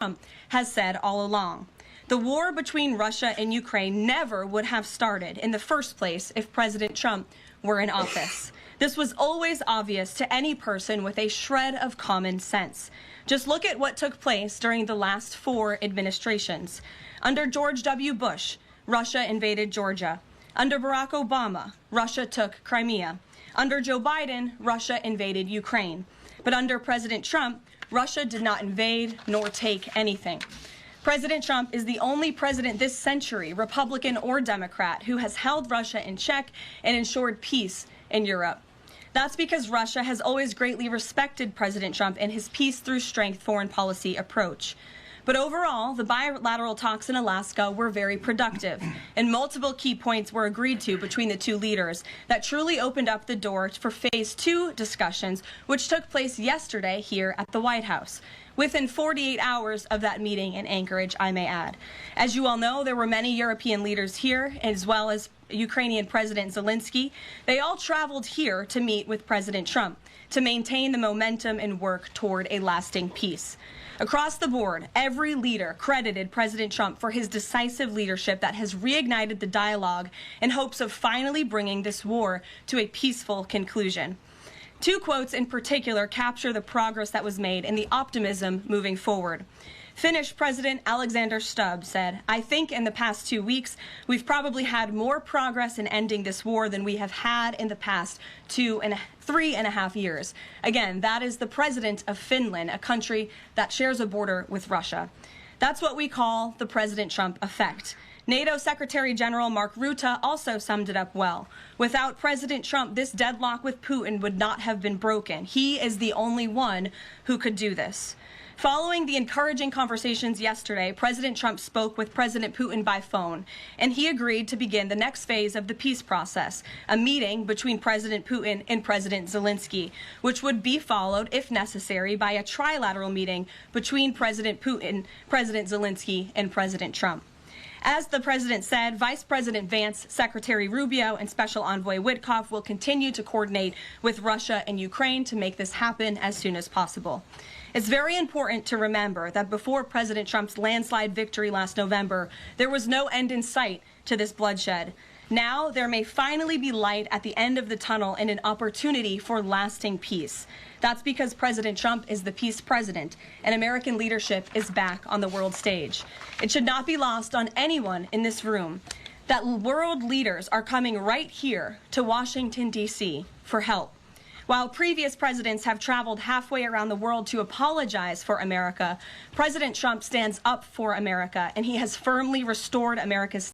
Trump has said all along. The war between Russia and Ukraine never would have started in the first place if President Trump were in office. This was always obvious to any person with a shred of common sense. Just look at what took place during the last 4 administrations. Under George W. Bush, Russia invaded Georgia. Under Barack Obama, Russia took Crimea. Under Joe Biden, Russia invaded Ukraine. But under President Trump, Russia did not invade nor take anything. President Trump is the only president this century, Republican or Democrat, who has held Russia in check and ensured peace in Europe. That's because Russia has always greatly respected President Trump and his peace through strength foreign policy approach. But overall, the bilateral talks in Alaska were very productive, and multiple key points were agreed to between the two leaders that truly opened up the door for Phase 2 discussions, which took place yesterday here at the White House. Within 48 hours of that meeting in Anchorage, I may add. As you all know, there were many European leaders here, as well as Ukrainian President Zelensky. They all traveled here to meet with President Trump to maintain the momentum and work toward a lasting peace. Across the board, every leader credited President Trump for his decisive leadership that has reignited the dialogue in hopes of finally bringing this war to a peaceful conclusion. 2 quotes in particular capture the progress that was made and the optimism moving forward. Finnish President Alexander Stubb said, "I think in the past 2 weeks, we've probably had more progress in ending this war than we have had in the past 3.5 years. Again, that is the president of Finland, a country that shares a border with Russia. That's what we call the President Trump effect. NATO Secretary General Mark Rutte also summed it up well. Without President Trump, this deadlock with Putin would not have been broken. He is the only one who could do this." Following the encouraging conversations yesterday, President Trump spoke with President Putin by phone, and he agreed to begin the next phase of the peace process, a meeting between President Putin and President Zelensky, which would be followed, if necessary, by a trilateral meeting between President Putin, President Zelensky, and President Trump. As the president said, Vice President Vance, Secretary Rubio, and Special Envoy Witkoff will continue to coordinate with Russia and Ukraine to make this happen as soon as possible. It's very important to remember that before President Trump's landslide victory last November, there was no end in sight to this bloodshed. Now, there may finally be light at the end of the tunnel and an opportunity for lasting peace. That's because President Trump is the peace president, and American leadership is back on the world stage. It should not be lost on anyone in this room that world leaders are coming right here to Washington, D.C. for help. While previous presidents have traveled halfway around the world to apologize for America, President Trump stands up for America, and he has firmly restored America's